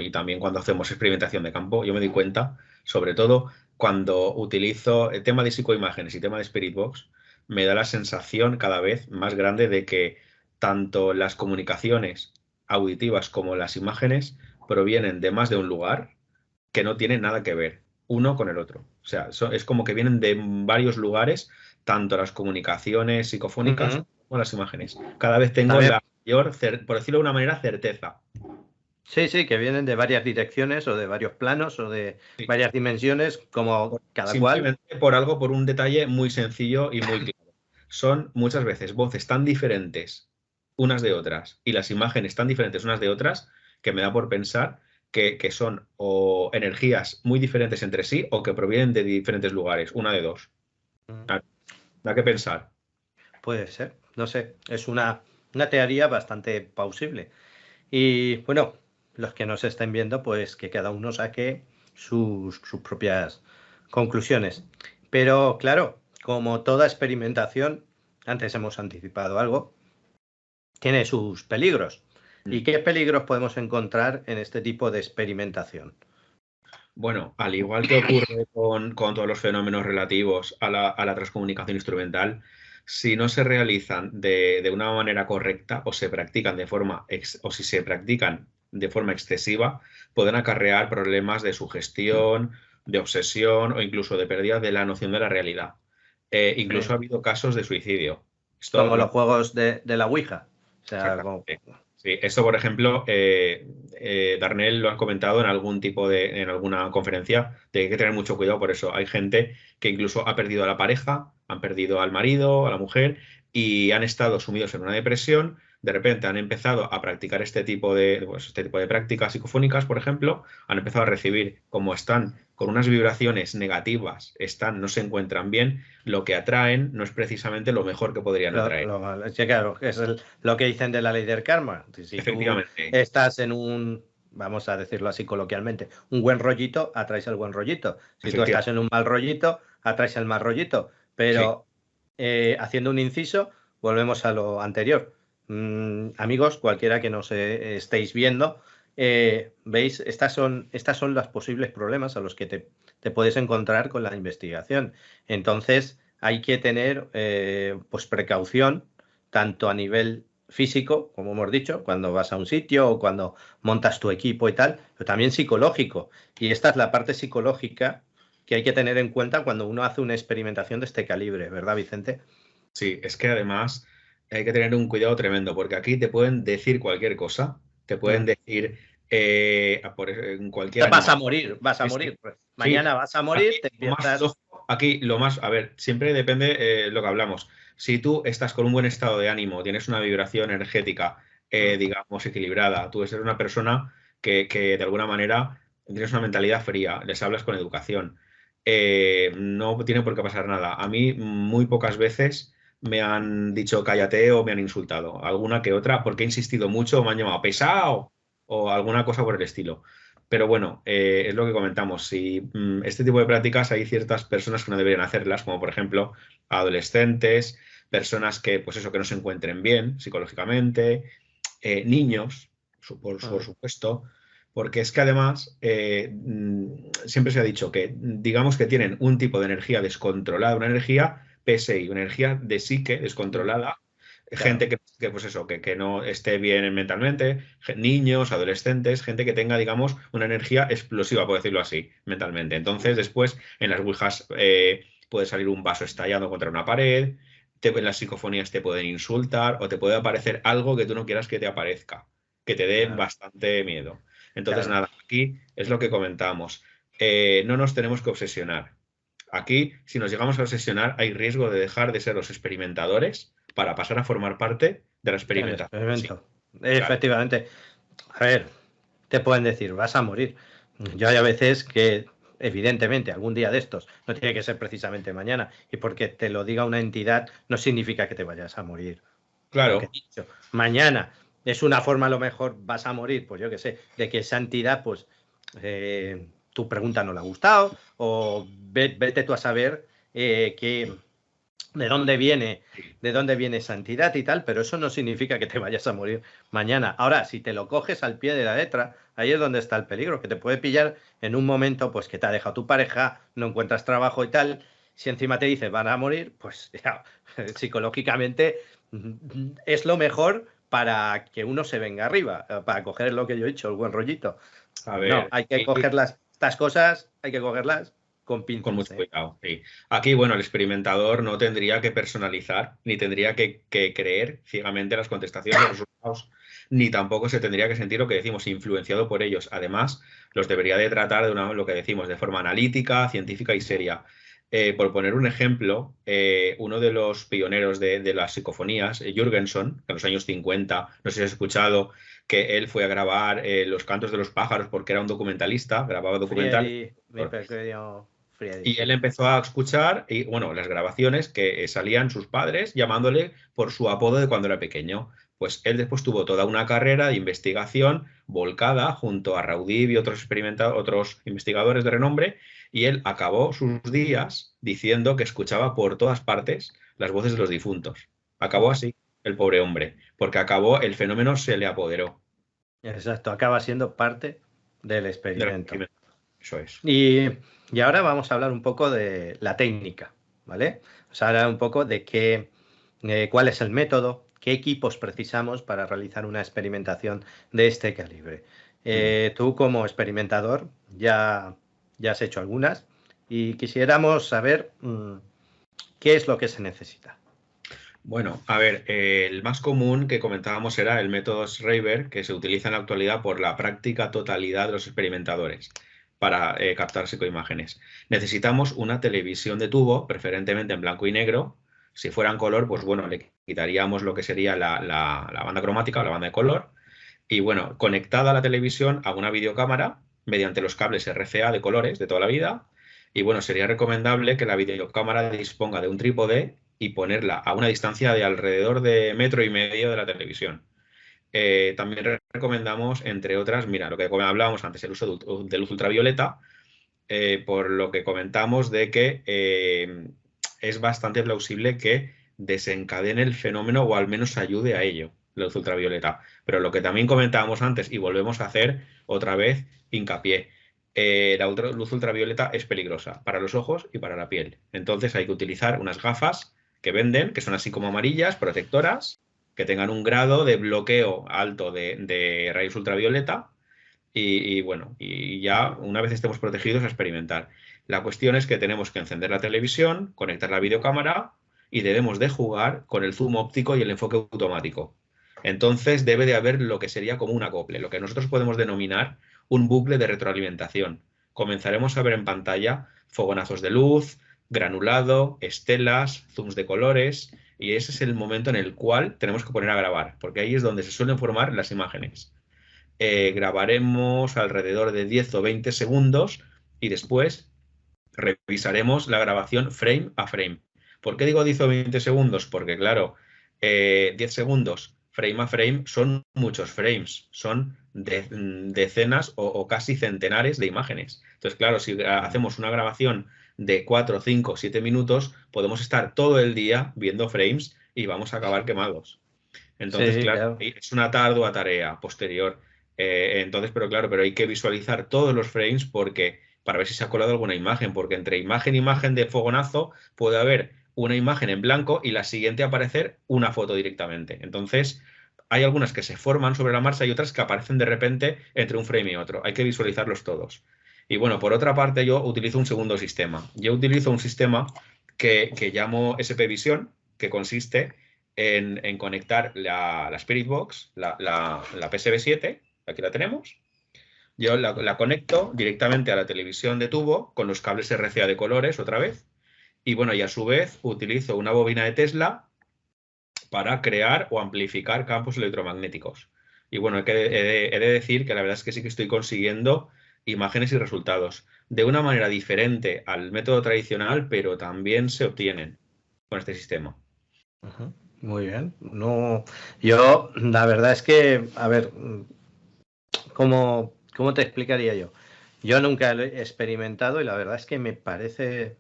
Speaker 2: y también cuando hacemos experimentación de campo, yo me doy cuenta, sobre todo cuando utilizo el tema de psicoimágenes y tema de Spirit Box, me da la sensación cada vez más grande de que tanto las comunicaciones auditivas como las imágenes provienen de más de un lugar que no tienen nada que ver uno con el otro. O sea, es como que vienen de varios lugares, tanto las comunicaciones psicofónicas como las imágenes. Cada vez tengo
Speaker 1: También,
Speaker 2: la mayor, por decirlo de una manera, certeza.
Speaker 1: sí, sí, que vienen de varias direcciones o de varios planos o de
Speaker 2: Sí.
Speaker 1: varias dimensiones, como cada cual.
Speaker 2: Simplemente por un detalle muy sencillo y muy claro. Son muchas veces voces tan diferentes unas de otras y las imágenes tan diferentes unas de otras que me da por pensar que son o energías muy diferentes entre sí o que provienen de diferentes lugares, una de dos. Da que pensar.
Speaker 1: Puede ser, no sé, es una teoría bastante plausible. Y bueno, los que nos estén viendo, pues que cada uno saque sus propias conclusiones. Pero claro, como toda experimentación, antes hemos anticipado algo, tiene sus peligros. ¿Y qué peligros podemos encontrar en este tipo de experimentación?
Speaker 2: Bueno, al igual que ocurre con todos los fenómenos relativos a la transcomunicación instrumental, si no se realizan de una manera correcta o se practican o si se practican de forma excesiva pueden acarrear problemas de sugestión, de obsesión o incluso de pérdida de la noción de la realidad. Incluso ha habido casos de suicidio.
Speaker 1: Como los juegos de la Ouija. O sea,
Speaker 2: Sí, esto, por ejemplo, Darnell lo ha comentado en en alguna conferencia, de que hay que tener mucho cuidado por eso. Hay gente que incluso ha perdido a la pareja, han perdido al marido, a la mujer, y han estado sumidos en una depresión. De repente han empezado a practicar este tipo de prácticas psicofónicas, por ejemplo, han empezado a recibir, como están con unas vibraciones negativas, no se encuentran bien, lo que atraen no es precisamente lo mejor que podrían atraer.
Speaker 1: Sí, claro, es lo que dicen de la ley del karma. Si
Speaker 2: Efectivamente.
Speaker 1: tú estás en un, vamos a decirlo así coloquialmente, un buen rollito, atraes el buen rollito. Si tú estás en un mal rollito, atraes el mal rollito. Pero haciendo un inciso, volvemos a lo anterior. Amigos, cualquiera que nos estéis viendo, veis, estas son los posibles problemas a los que te puedes encontrar con la investigación. Entonces, hay que tener pues precaución, tanto a nivel físico, como hemos dicho, cuando vas a un sitio o cuando montas tu equipo y tal, pero también psicológico. Y esta es la parte psicológica que hay que tener en cuenta cuando uno hace una experimentación de este calibre, ¿verdad, Vicente?
Speaker 2: Sí, es que además hay que tener un cuidado tremendo, porque aquí te pueden decir cualquier cosa, te pueden decir en cualquier
Speaker 1: Vas a
Speaker 2: animal.
Speaker 1: morir, vas a morir.
Speaker 2: Sí,
Speaker 1: Mañana vas a morir, te empiezas...
Speaker 2: Aquí lo más, a ver, siempre depende lo que hablamos. Si tú estás con un buen estado de ánimo, tienes una vibración energética, digamos, equilibrada, tú eres una persona que de alguna manera tienes una mentalidad fría, les hablas con educación, no tiene por qué pasar nada. A mí muy pocas veces me han dicho cállate o me han insultado. Alguna que otra, porque he insistido mucho, me han llamado pesado o alguna cosa por el estilo. Pero bueno, es lo que comentamos. Si este tipo de prácticas hay ciertas personas que no deberían hacerlas, como por ejemplo adolescentes, personas que, pues eso, que no se encuentren bien psicológicamente, niños, por supuesto, porque es que además siempre se ha dicho que digamos que tienen un tipo de energía descontrolada, una energía PSI, una energía de psique descontrolada. Gente que, pues eso, que no esté bien mentalmente, niños, adolescentes, gente que tenga, digamos, una energía explosiva, por decirlo así, mentalmente. Entonces, después, en las ouijas puede salir un vaso estallado contra una pared, en las psicofonías te pueden insultar o te puede aparecer algo que tú no quieras que te aparezca, que te dé bastante miedo. Entonces, nada, aquí es lo que comentamos. No nos tenemos que obsesionar. Aquí, si nos llegamos a obsesionar, hay riesgo de dejar de ser los experimentadores para pasar a formar parte de la experimentación. Sí,
Speaker 1: efectivamente. Claro. A ver, te pueden decir, vas a morir. Yo hay a veces que, evidentemente, algún día de estos, no tiene que ser precisamente mañana, y porque te lo diga una entidad no significa que te vayas a morir.
Speaker 2: Claro.
Speaker 1: Lo que he dicho. Mañana es una forma, a lo mejor vas a morir, pues yo qué sé, de que esa entidad, pues tu pregunta no le ha gustado, o vete tú a saber de dónde viene esa entidad y tal, pero eso no significa que te vayas a morir mañana. Ahora, si te lo coges al pie de la letra, ahí es donde está el peligro, que te puede pillar en un momento pues que te ha dejado tu pareja, no encuentras trabajo y tal. Si encima te dice van a morir, pues ya, psicológicamente es lo mejor para que uno se venga arriba, para coger lo que yo he dicho, el buen rollito.
Speaker 2: A ver,
Speaker 1: no, hay que cogerlas, estas cosas hay que cogerlas con pinzas.
Speaker 2: Con mucho cuidado, sí. Aquí, bueno, el experimentador no tendría que personalizar, ni tendría que creer ciegamente las contestaciones, los resultados, ni tampoco se tendría que sentir lo que decimos, influenciado por ellos. Además, los debería de tratar lo que decimos, de forma analítica, científica y seria. Por poner un ejemplo, uno de los pioneros de las psicofonías, Jürgenson, en los años 50, no sé si has escuchado, que él fue a grabar los cantos de los pájaros porque era un documentalista, grababa documentales. Y él empezó a escuchar, y bueno, las grabaciones que salían sus padres llamándole por su apodo de cuando era pequeño. Pues él después tuvo toda una carrera de investigación volcada junto a Raudib y otros investigadores de renombre, y él acabó sus días diciendo que escuchaba por todas partes las voces de los difuntos. Acabó así el pobre hombre, porque el fenómeno se le apoderó.
Speaker 1: Exacto, acaba siendo parte del experimento.
Speaker 2: Eso es.
Speaker 1: Y ahora vamos a hablar un poco de la técnica, ¿vale? Vamos a hablar un poco de cuál es el método, qué equipos precisamos para realizar una experimentación de este calibre. Tú como experimentador ya has hecho algunas y quisiéramos saber qué es lo que se necesita.
Speaker 2: Bueno, a ver, el más común que comentábamos era el método Schreiber, que se utiliza en la actualidad por la práctica totalidad de los experimentadores para captar psicoimágenes. Necesitamos una televisión de tubo, preferentemente en blanco y negro. Si fuera en color, pues bueno, le quitaríamos lo que sería la banda cromática o la banda de color. Y bueno, conectada a la televisión a una videocámara mediante los cables RCA de colores de toda la vida. Y bueno, sería recomendable que la videocámara disponga de un trípode y ponerla a una distancia de alrededor de 1,5 metros de la televisión. También recomendamos, entre otras, mira, lo que hablábamos antes, el uso de luz ultravioleta, por lo que comentamos de que es bastante plausible que desencadene el fenómeno o al menos ayude a ello, la luz ultravioleta. Pero lo que también comentábamos antes y volvemos a hacer otra vez hincapié, la luz ultravioleta es peligrosa para los ojos y para la piel. Entonces hay que utilizar unas gafas que venden, que son así como amarillas, protectoras, que tengan un grado de bloqueo alto de rayos ultravioleta y bueno, y ya una vez estemos protegidos a experimentar. La cuestión es que tenemos que encender la televisión, conectar la videocámara y debemos de jugar con el zoom óptico y el enfoque automático. Entonces debe de haber lo que sería como un acople, lo que nosotros podemos denominar un bucle de retroalimentación. Comenzaremos a ver en pantalla fogonazos de luz, granulado, estelas, zooms de colores, y ese es el momento en el cual tenemos que poner a grabar, porque ahí es donde se suelen formar las imágenes. Grabaremos alrededor de 10 o 20 segundos y después revisaremos la grabación frame a frame. ¿Por qué digo 10 o 20 segundos? Porque claro, 10 segundos frame a frame son muchos frames, son decenas o casi centenares de imágenes. Entonces, claro, si hacemos una grabación de 4, 5, 7 minutos, podemos estar todo el día viendo frames y vamos a acabar quemados. Entonces,
Speaker 1: Sí,
Speaker 2: claro,
Speaker 1: claro.
Speaker 2: es una ardua tarea posterior. Entonces, pero hay que visualizar todos los frames porque para ver si se ha colado alguna imagen, porque entre imagen e imagen de fogonazo puede haber una imagen en blanco y la siguiente aparecer una foto directamente. Entonces, hay algunas que se forman sobre la marcha y otras que aparecen de repente entre un frame y otro. Hay que visualizarlos todos. Y bueno, por otra parte, yo utilizo un segundo sistema. Yo utilizo un sistema que llamo SP Vision, que consiste en conectar la Spirit Box, la PSB7, aquí la tenemos. Yo la conecto directamente a la televisión de tubo con los cables RCA de colores otra vez. Y bueno, y a su vez utilizo una bobina de Tesla para crear o amplificar campos electromagnéticos. Y bueno, he de decir que la verdad es que sí que estoy consiguiendo imágenes y resultados de una manera diferente al método tradicional, pero también se obtienen con este sistema.
Speaker 1: Muy bien. No, yo la verdad es que, a ver, ¿cómo te explicaría yo? Yo nunca lo he experimentado y la verdad es que me parece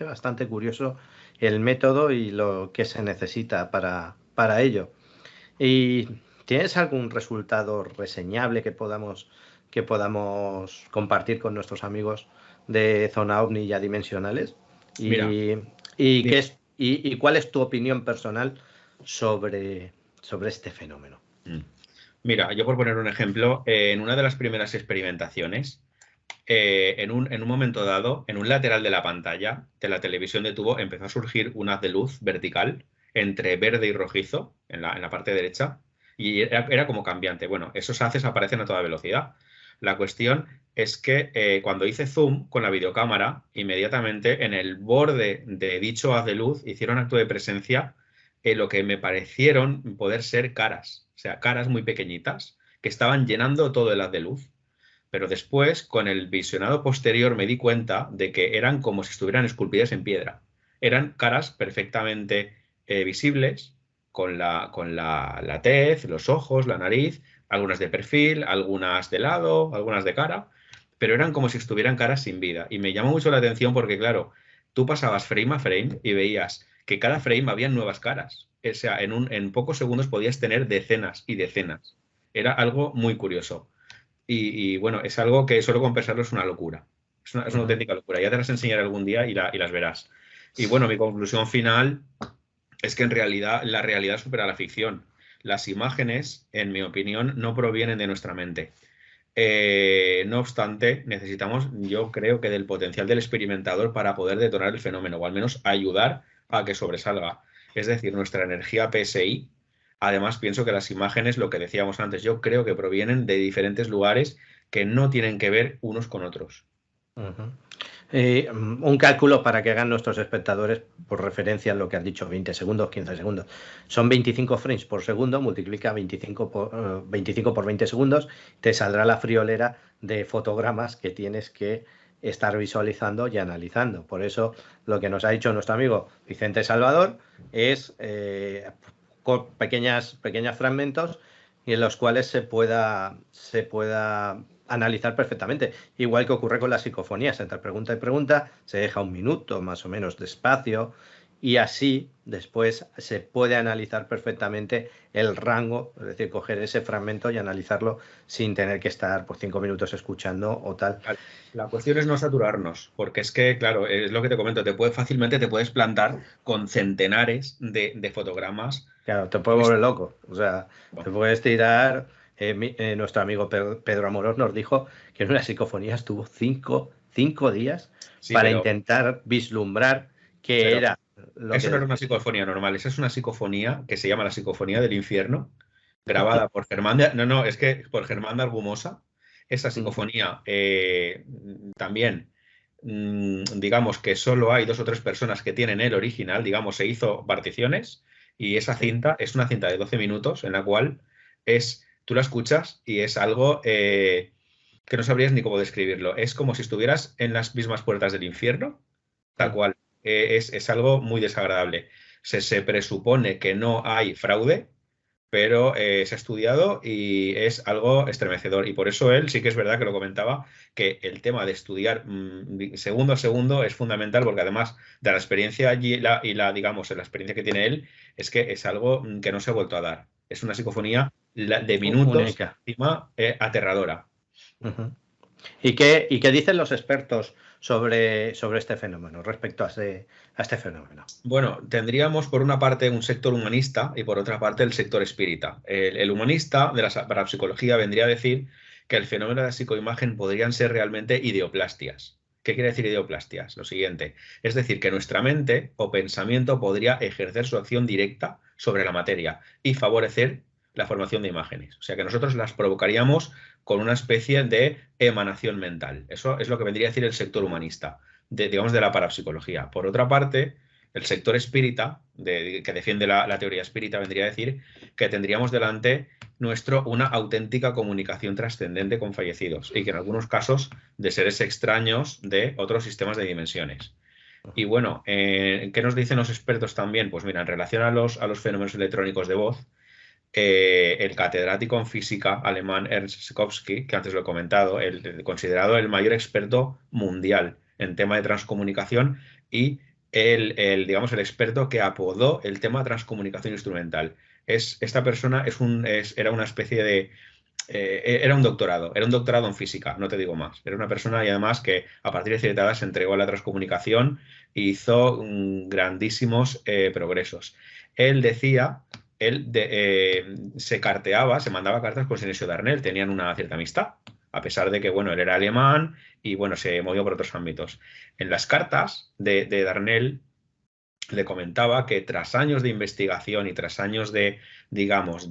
Speaker 1: bastante curioso el método y lo que se necesita para ello. ¿Y tienes algún resultado reseñable que podamos compartir con nuestros amigos de Zona OVNI y adimensionales?
Speaker 2: Mira,
Speaker 1: Y cuál es tu opinión personal sobre este fenómeno?
Speaker 2: mira, yo por poner un ejemplo, en una de las primeras experimentaciones, en un momento dado, en un lateral de la pantalla de la televisión de tubo, empezó a surgir un haz de luz vertical entre verde y rojizo en la parte derecha y era como cambiante. Bueno, esos haces aparecen a toda velocidad. La cuestión es que cuando hice zoom con la videocámara, inmediatamente en el borde de dicho haz de luz hicieron acto de presencia lo que me parecieron poder ser caras, o sea, caras muy pequeñitas que estaban llenando todo el haz de luz. Pero después, con el visionado posterior, me di cuenta de que eran como si estuvieran esculpidas en piedra. Eran caras perfectamente visibles, con la tez, los ojos, la nariz, algunas de perfil, algunas de lado, algunas de cara, pero eran como si estuvieran caras sin vida. Y me llamó mucho la atención porque, claro, tú pasabas frame a frame y veías que cada frame había nuevas caras. O sea, en pocos segundos podías tener decenas y decenas. Era algo muy curioso. Y bueno, es algo que solo compensarlo es una locura. Es una
Speaker 1: Ujú.
Speaker 2: auténtica locura. Ya te las enseñaré algún día y las verás. Y bueno, mi conclusión final es que en realidad la realidad supera la ficción. Las imágenes, en mi opinión, no provienen de nuestra mente. No obstante, necesitamos, yo creo que del potencial del experimentador para poder detonar el fenómeno, o al menos ayudar a que sobresalga. Es decir, nuestra energía PSI. Además, pienso que las imágenes, lo que decíamos antes, yo creo que provienen de diferentes lugares que no tienen que ver unos con otros.
Speaker 1: Uh-huh. Un cálculo para que hagan nuestros espectadores por referencia a lo que has dicho, 20 segundos, 15 segundos. Son 25 frames por segundo, multiplica 25 por 20 segundos, te saldrá la friolera de fotogramas que tienes que estar visualizando y analizando. Por eso lo que nos ha dicho nuestro amigo Vicente Salvador es con pequeños fragmentos y en los cuales se pueda analizar perfectamente. Igual que ocurre con las psicofonías, entre pregunta y pregunta se deja un minuto más o menos de espacio y así después se puede analizar perfectamente el rango, es decir, coger ese fragmento y analizarlo sin tener que estar por 5 minutos escuchando o tal.
Speaker 2: La cuestión es no saturarnos, porque es que, claro, es lo que te comento, fácilmente te puedes plantar con centenares de fotogramas.
Speaker 1: Claro, te puede volver loco, o sea, te puedes tirar. Nuestro amigo Pedro Amorós nos dijo que en una psicofonía estuvo cinco días
Speaker 2: Sí,
Speaker 1: para
Speaker 2: pero
Speaker 1: intentar vislumbrar qué era lo
Speaker 2: eso
Speaker 1: que
Speaker 2: no era una
Speaker 1: decía.
Speaker 2: psicofonía normal, esa es una psicofonía que se llama la Psicofonía del Infierno, grabada por Germán de, no, es que por Germán de Argumosa. Esa psicofonía también, digamos que solo hay 2 o 3 personas que tienen el original, digamos, se hizo particiones y esa cinta es una cinta de 12 minutos en la cual tú la escuchas y es algo que no sabrías ni cómo describirlo. Es como si estuvieras en las mismas puertas del infierno, tal cual. Es algo muy desagradable. Se presupone que no hay fraude, pero se ha estudiado y es algo estremecedor. Y por eso él sí que es verdad que lo comentaba, que el tema de estudiar segundo a segundo es fundamental, porque además de la experiencia digamos, la experiencia que tiene él, es que es algo que no se ha vuelto a dar. Es una psicofonía de minutos,
Speaker 1: Única.
Speaker 2: encima aterradora.
Speaker 1: ¿Y qué dicen los expertos sobre este fenómeno, respecto a este fenómeno?
Speaker 2: Bueno, tendríamos por una parte un sector humanista y por otra parte el sector espírita. El humanista de la parapsicología vendría a decir que el fenómeno de la psicoimagen podrían ser realmente ideoplastias. ¿Qué quiere decir ideoplastias? Lo siguiente, es decir, que nuestra mente o pensamiento podría ejercer su acción directa sobre la materia y favorecer la formación de imágenes. O sea, que nosotros las provocaríamos con una especie de emanación mental. Eso es lo que vendría a decir el sector humanista, digamos, de la parapsicología. Por otra parte, el sector espírita, que defiende la teoría espírita, vendría a decir que tendríamos delante una auténtica comunicación trascendente con fallecidos y que en algunos casos de seres extraños de otros sistemas de dimensiones. Y bueno, ¿qué nos dicen los expertos también? Pues mira, en relación a los fenómenos electrónicos de voz, el catedrático en física alemán Ernst Sikowski, que antes lo he comentado, considerado el mayor experto mundial en tema de transcomunicación y digamos, el experto que apodó el tema transcomunicación instrumental. Esta persona era una especie de... era un doctorado en física, no te digo más. Era una persona y además que a partir de cierta edad se entregó a la transcomunicación e hizo grandísimos progresos. Él decía, se carteaba, se mandaba cartas con Sinesio Darnell, tenían una cierta amistad, a pesar de que, bueno, él era alemán y, bueno, se movió por otros ámbitos. En las cartas de Darnell le comentaba que tras años de investigación y tras años digamos,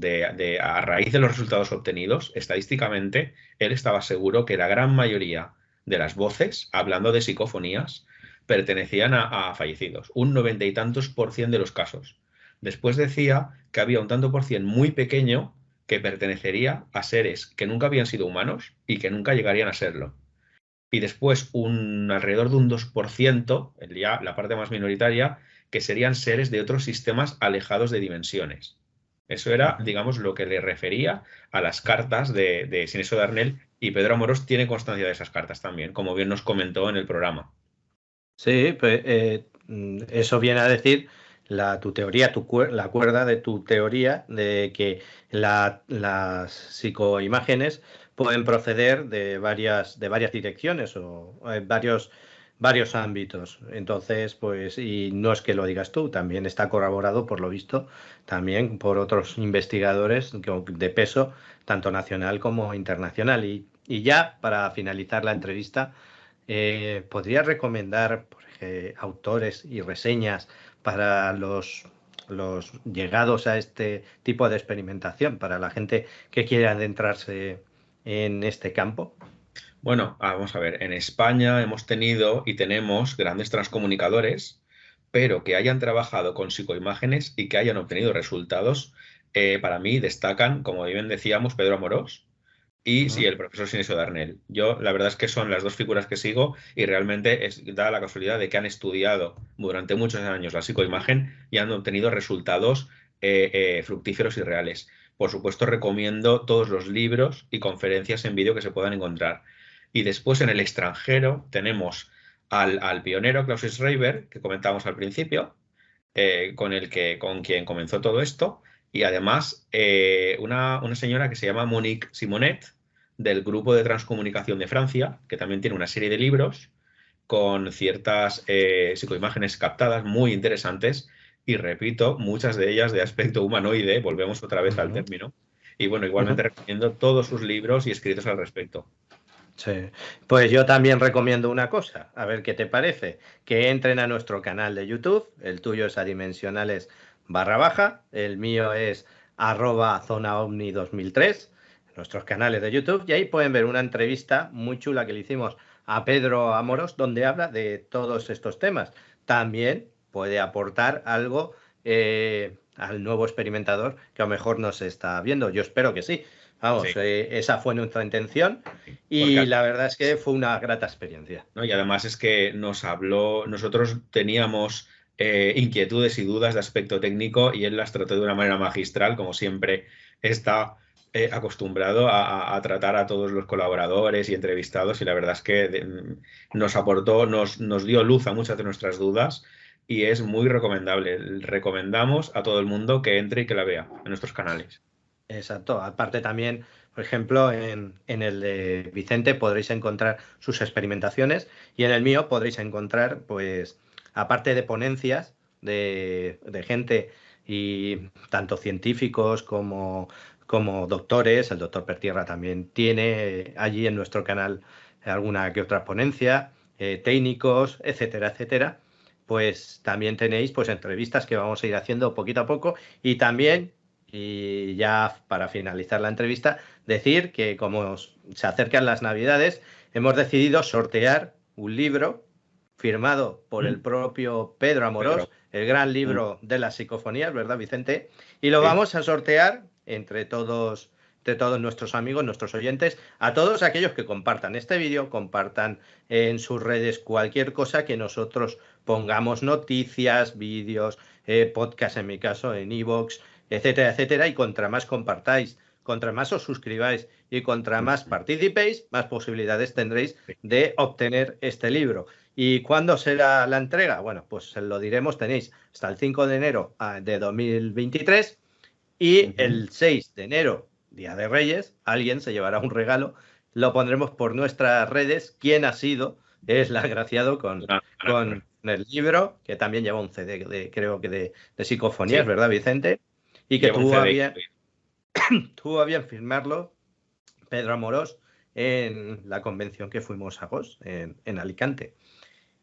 Speaker 2: a raíz de los resultados obtenidos, estadísticamente, él estaba seguro que la gran mayoría de las voces, hablando de psicofonías, pertenecían a fallecidos, un 90 y tantos % de los casos. Después decía que había un tanto por cien muy pequeño que pertenecería a seres que nunca habían sido humanos y que nunca llegarían a serlo. Y después alrededor de un 2%, ya la parte más minoritaria, que serían seres de otros sistemas alejados de dimensiones. Eso era, digamos, lo que le refería a las cartas de Sinesio Darnell, y Pedro Amorós tiene constancia de esas cartas también, como bien nos comentó en el programa.
Speaker 1: Sí, pues, eso viene a decir tu teoría, la cuerda de tu teoría de que las psicoimágenes pueden proceder de varias direcciones o varios varios ámbitos. Entonces, pues, y no es que lo digas tú, también está corroborado, por lo visto, también por otros investigadores de peso, tanto nacional como internacional. Y ya para finalizar la entrevista, ¿podrías recomendar autores y reseñas para los llegados a este tipo de experimentación, para la gente que quiere adentrarse en este campo?
Speaker 2: Bueno, vamos a ver, en España hemos tenido y tenemos grandes transcomunicadores, pero que hayan trabajado con psicoimágenes y que hayan obtenido resultados, para mí destacan, como bien decíamos, Pedro Amorós y sí,
Speaker 1: ¿Mm?
Speaker 2: el profesor Sinesio Darnell. Yo, la verdad es que son las dos figuras que sigo y realmente da la casualidad de que han estudiado durante muchos años la psicoimagen y han obtenido resultados fructíferos y reales. Por supuesto, recomiendo todos los libros y conferencias en vídeo que se puedan encontrar. Y después en el extranjero tenemos al pionero Klaus Schreiber, que comentábamos al principio, con quien comenzó todo esto, y además una señora que se llama Monique Simonet, del Grupo de Transcomunicación de Francia, que también tiene una serie de libros con ciertas psicoimágenes captadas muy interesantes, y repito, muchas de ellas de aspecto humanoide, volvemos otra vez al
Speaker 1: Ujú,
Speaker 2: término, y bueno,
Speaker 1: ujú.
Speaker 2: igualmente recomiendo todos sus libros y escritos al respecto.
Speaker 1: Sí, pues yo también recomiendo una cosa, a ver qué te parece, que entren a nuestro canal de YouTube, el tuyo es adimensionales barra baja, el mío es @zonaomni 2003, nuestros canales de YouTube, y ahí pueden ver una entrevista muy chula que le hicimos a Pedro Amoros, donde habla de todos estos temas. También puede aportar algo al nuevo experimentador que a lo mejor nos está viendo, yo espero que sí.
Speaker 2: Sí,
Speaker 1: Vamos, esa fue nuestra intención.
Speaker 2: porque
Speaker 1: Y la verdad es que fue una grata experiencia.
Speaker 2: ¿no? Y además es que nos habló, nosotros teníamos inquietudes y dudas de aspecto técnico y él las trató de una manera magistral, como siempre está acostumbrado a tratar a todos los colaboradores y entrevistados, y la verdad es que nos aportó, nos dio luz a muchas de nuestras dudas y es muy recomendable. Recomendamos a todo el mundo que entre y que la vea en nuestros canales.
Speaker 1: Exacto. Aparte también, por ejemplo, en el de Vicente podréis encontrar sus experimentaciones y en el mío podréis encontrar, pues, aparte de ponencias de gente y tanto científicos como doctores, el doctor Pertierra también tiene allí en nuestro canal alguna que otra ponencia, técnicos, etcétera, etcétera. Pues también tenéis pues entrevistas que vamos a ir haciendo poquito a poco y también y ya para finalizar la entrevista, decir que como se acercan las Navidades, hemos decidido sortear un libro firmado por el
Speaker 2: ¿Mm?
Speaker 1: propio Pedro Amorós,
Speaker 2: Pedro.
Speaker 1: el gran
Speaker 2: ¿Mm?
Speaker 1: libro de las psicofonías, ¿verdad, Vicente? Y lo
Speaker 2: Sí.
Speaker 1: vamos a sortear entre todos nuestros amigos, nuestros oyentes, a todos aquellos que compartan este vídeo, compartan en sus redes cualquier cosa que nosotros pongamos, noticias, vídeos, podcast en mi caso, en iVoox, etcétera, etcétera, y contra más compartáis, contra más os suscribáis y contra más
Speaker 2: Mm.
Speaker 1: participéis, más posibilidades tendréis
Speaker 2: Sí.
Speaker 1: de obtener este libro. ¿Y cuándo será la entrega? Bueno, pues lo diremos, tenéis hasta el 5 de enero de 2023 y
Speaker 2: Ujú.
Speaker 1: el 6 de enero, Día de Reyes, alguien se llevará un regalo, lo pondremos por nuestras redes, quién ha sido, es el agraciado
Speaker 2: Una-
Speaker 1: con el libro, que también lleva un CD, creo que de psicofonías,
Speaker 2: Sí,
Speaker 1: ¿verdad, Vicente? Y que
Speaker 2: lleva un CD incluido.
Speaker 1: tuvo a bien firmarlo Pedro Amorós en la convención que fuimos a GOS en Alicante.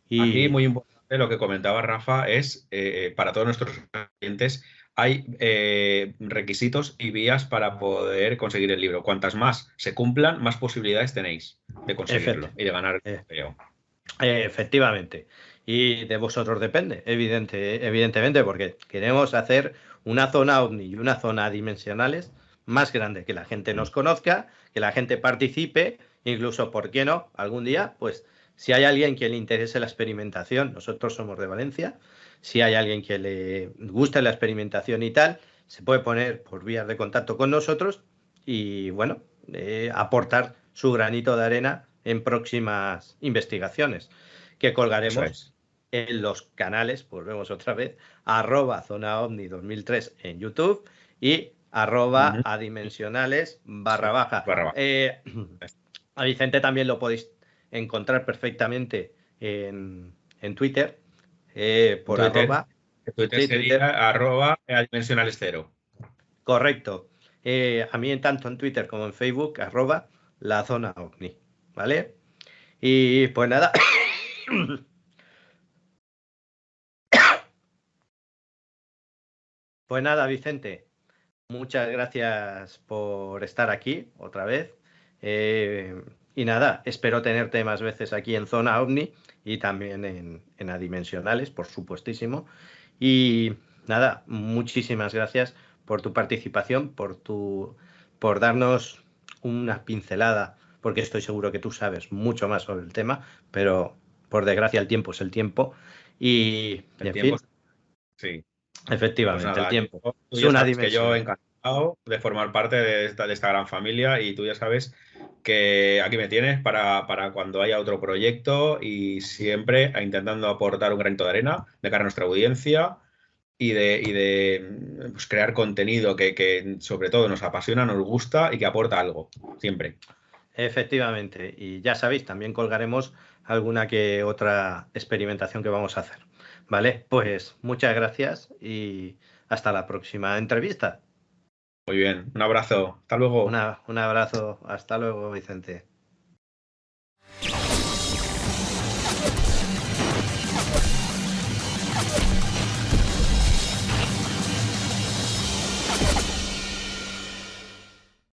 Speaker 2: Aquí
Speaker 1: Y
Speaker 2: muy importante lo que comentaba Rafa es, para todos nuestros clientes, hay requisitos y vías para poder conseguir el libro. Cuantas más se cumplan, más posibilidades tenéis de conseguirlo y de ganar el
Speaker 1: eh,
Speaker 2: trofeo.
Speaker 1: efectivamente. Y de vosotros depende, evidentemente, porque queremos hacer una zona ovni y una zona dimensionales más grande, que la gente
Speaker 2: Mm.
Speaker 1: nos conozca, que la gente participe, incluso, ¿por qué no? Algún día, pues, si hay alguien que le interese la experimentación, nosotros somos de Valencia, si hay alguien que le guste la experimentación y tal, se puede poner por vías de contacto con nosotros y, bueno, aportar su granito de arena en próximas investigaciones que
Speaker 2: Eso
Speaker 1: colgaremos
Speaker 2: es.
Speaker 1: en los canales, volvemos otra vez, @Zona Ovni 2003 en YouTube y
Speaker 2: Ujú.
Speaker 1: @adimensionales
Speaker 2: Sí.
Speaker 1: barra baja.
Speaker 2: Barra baja.
Speaker 1: A Vicente también lo podéis encontrar perfectamente en Twitter, por
Speaker 2: Twitter,
Speaker 1: arroba.
Speaker 2: Twitter
Speaker 1: Sí,
Speaker 2: sería
Speaker 1: Twitter,
Speaker 2: @adimensionales0.
Speaker 1: correcto. A mí tanto en Twitter como en Facebook, arroba la zona ovni, ¿vale? Y pues nada, pues nada, Vicente, muchas gracias por estar aquí otra vez. Eh, y nada, espero tenerte más veces aquí en Zona OVNI y también en Adimensionales, por supuestísimo. Y nada, muchísimas gracias por tu participación, por darnos una pincelada, porque estoy seguro que tú sabes mucho más sobre el tema, pero por desgracia el tiempo es el tiempo. Y
Speaker 2: El
Speaker 1: en
Speaker 2: tiempo,
Speaker 1: fin,
Speaker 2: sí. Pues
Speaker 1: efectivamente, el
Speaker 2: nada,
Speaker 1: tiempo
Speaker 2: tú
Speaker 1: es
Speaker 2: ya
Speaker 1: una
Speaker 2: sabes que yo
Speaker 1: dimensión.
Speaker 2: encantado de formar parte de esta gran familia y tú ya sabes que aquí me tienes para cuando haya otro proyecto y siempre intentando aportar un granito de arena de cara a nuestra audiencia y de pues, crear contenido que sobre todo nos apasiona, nos gusta y que aporta algo, siempre.
Speaker 1: Efectivamente, y ya sabéis, también colgaremos alguna que otra experimentación que vamos a hacer. ¿Vale? Pues muchas gracias y hasta la próxima entrevista.
Speaker 2: Muy bien, un abrazo, hasta luego.
Speaker 1: Un abrazo, hasta luego, Vicente.